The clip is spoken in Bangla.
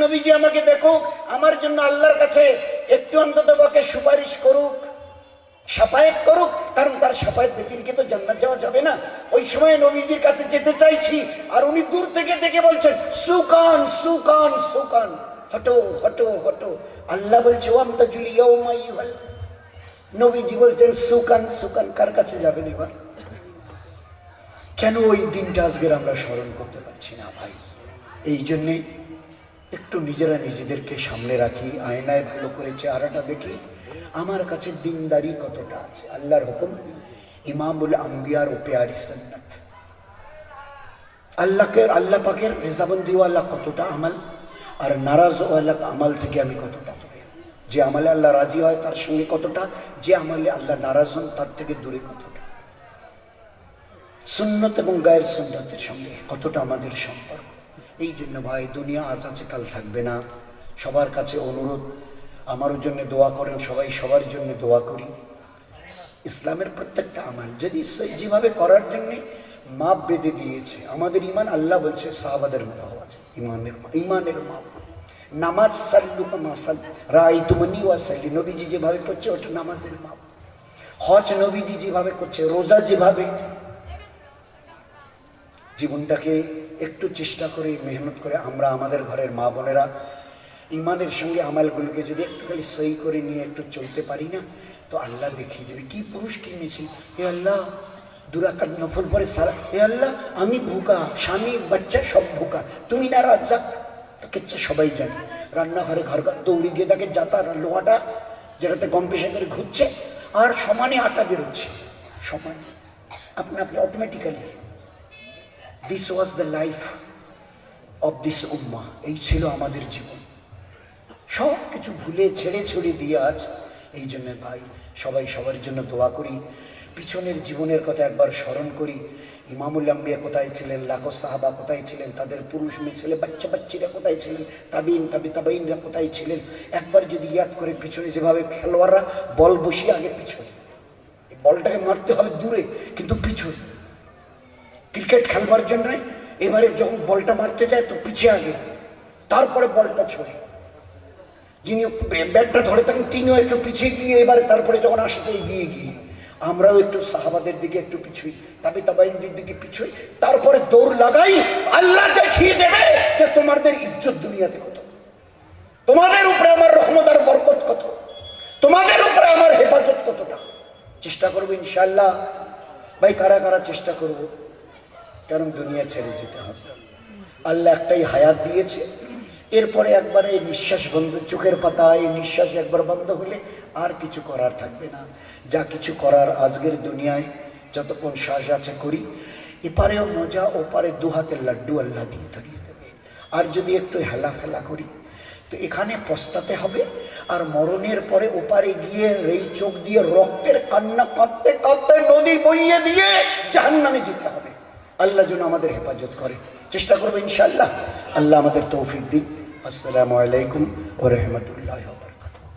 নবীজি আমাকে দেখুক, আমার জন্য আল্লাহর কাছে একটু অন্তত পক্ষে সুপারিশ করুক, শাফায়াত করুক, কারণ তার শাফায়াত ব্যতিরেকে তো জান্নাত যাওয়া যাবে না। ওই সময় নবীজির কাছে যেতে চাইছি, আর উনি দূর থেকে দেখে বলছেন সুকান সুকান সুকান, হটো হটো হটো। আল্লাহ বলছে ওয়ামতাজুল ইয়াউমা আইয়ুহাল, নবীজি বলছেন সুকান সুকান। কার কাছে যাবেন এবার? কেন ওই দিনটা আজকের আমরা স্মরণ করতে পারছি না ভাই? এই জন্যে একটু নিজেরা নিজেদেরকে সামনে রাখি, আয়নায় ভালো করে চেহারাটা দেখি আমার কাছে দিনদারি কতটা আছে। আল্লাহর হুকুম, ইমামুল আম্বিয়ার ও পেয়ারি সুন্নাত, আল্লাহ পাকের রেজাবন্দিওয়ালা কতটা আমাল, আর নারাজ ওয়ালা আমাল থেকে আমি কতটা দূরে। যে আমলে আল্লাহ রাজি হয় তার সঙ্গে কতটা, যে আমলে আল্লাহ নারাজ হন তার থেকে দূরে কতটা। সুন্নত এবং গায়ের সুন্নতের সঙ্গে কতটা আমাদের সম্পর্ক। এই জন্য ভাই, দুনিয়া আজ আছে কাল থাকবে না। সবার কাছে অনুরোধ, আমারও জন্য দোয়া করেন, সবাই সবার জন্য দোয়া করি। ইসলামের প্রত্যেকটা আমাল যদি যেভাবে করার জন্য মাপ বেঁধে দিয়েছে, আমাদের ইমান আল্লাহ বলছে সাহাবাদের মতো হওয়া আছে, ইমানের মাপ। নামাজ সাল্লু কামা রাআইতুমুনি ওয়াসাল্লি, নবীজি যেভাবে করছে ওটা নামাজের মাপ। হজ নবীজি যেভাবে করছে, রোজা যেভাবে। জীবনটাকে একটু চেষ্টা করে মেহনত করে আমরা আমাদের ঘরের মা বোনেরা ইমানের সঙ্গে আমালগুলোকে যদি একটু খালি সই করে নিয়ে একটু চলতে পারি না, তো আল্লাহ দেখিয়ে দেবে কি পুরুষ কিনেছি। হে আল্লাহ, 2 রাকাত নফল পরে সারা, হে আল্লাহ আমি ভুকা, স্বামী বাচ্চা সব ভুকা, তুমি না রাজ্জাক। তো কিচ্ছা সবাই জানে, রান্নাঘরে ঘর ঘর দৌড়ি গিয়ে দেখে জাতার লোহাটা যেটাতে গম পেশা করে ঘুরছে, আর সমানে আটা বেরোচ্ছে, সমানে আপনি automatically. This was the life of this উম্মাহ। এই ছিল আমাদের জীবন, সব কিছু ভুলে ছেড়ে ছড়িয়ে দিয়ে আজ। এই জন্য ভাই, সবাই সবার জন্য দোয়া করি। পিছনের জীবনের কথা একবার স্মরণ করি। ইমামুল আম্বিয়া কোথায় ছিলেন, লাখো সাহাবা কোথায় ছিলেন, তাদের পুরুষ মেয়ে ছেলে বাচ্চা বাচ্চিরা কোথায় ছিলেন, তাবিন তাবাইনরা কোথায় ছিলেন, একবার যদি ইয়াদ করে পিছনে যেভাবে খেলোয়াড়রা বল বসিয়ে আগে পিছনে, বলটাকে মারতে হবে দূরে কিন্তু পিছনে। ক্রিকেট খেলবার জন্য এবারে যখন বলটা মারতে যায় তো পিছিয়ে আগে, তারপরে বলটা ছোড়ে। যিনি ব্যাটটা ধরে থাকেন তিনিও একটু পিছিয়ে গিয়ে এবারে তারপরে যখন আসতে এগিয়ে গিয়ে আমরাও একটু সাহাবাদের দিকে একটু পিছুই, তাবাইনদের দিকে পিছুই, তারপরে দৌড় লাগাই। আল্লাহ দেখিয়ে দেবে যে তোমাদের ইজ্জত দুনিয়াতে কত, তোমাদের উপরে আমার রহমত আর বরকত কত, তোমাদের উপরে আমার হেফাজত কতটা। চেষ্টা করবো ইনশাআল্লাহ ভাই। কারা কারা চেষ্টা করবো? কারণ দুনিয়া ছেড়ে যেতে হবে। আল্লাহ একটাই হায়াত দিয়েছে, এরপরে একবার এই নিঃশ্বাস বন্ধ, চোখের পাতায় নিঃশ্বাস একবার বন্ধ হলে আর কিছু করার থাকবে না। যা কিছু করার আজকের দুনিয়ায় যতক্ষণ শ্বাস আছে করি, এপারেও মজা, ওপারে 2 হাতের লাড্ডু আল্লাহ দিয়ে ধরিয়ে দেবে। আর যদি একটু হেলা ফেলা করি তো এখানে পস্তাতে হবে, আর মরণের পরে ওপারে গিয়ে এই চোখ দিয়ে রক্তের কান্না কাঁদতে কাঁদতে নদী বইয়ে দিয়ে জাহান্নামে যেতে হবে। আল্লাহ যেন আমাদের হেফাজত করে। চেষ্টা করবো ইনশাআল্লাহ। আল্লাহ আমাদের তৌফিক দিন। আসসালামু আলাইকুম ওয়া রাহমাতুল্লাহি ওয়া বারাকাতুহু।